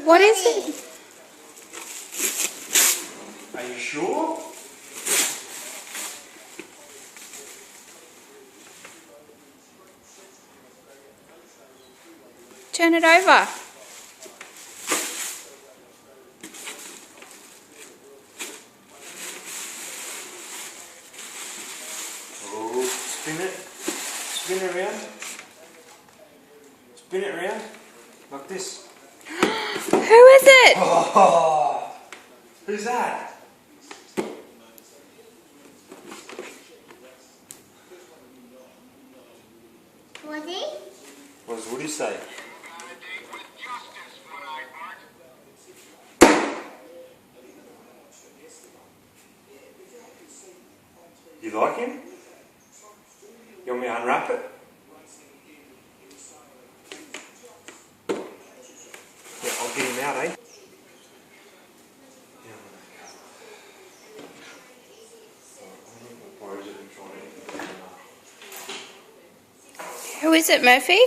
What is it? Are you sure? Turn it over. Oh, spin it. Spin it around. Spin it around. Like this. Who is it? Oh, who's that? Woody? What does Woody say? You like him? You want me to unwrap it? Yeah, I'll get him out, eh? Who is it, Murphy?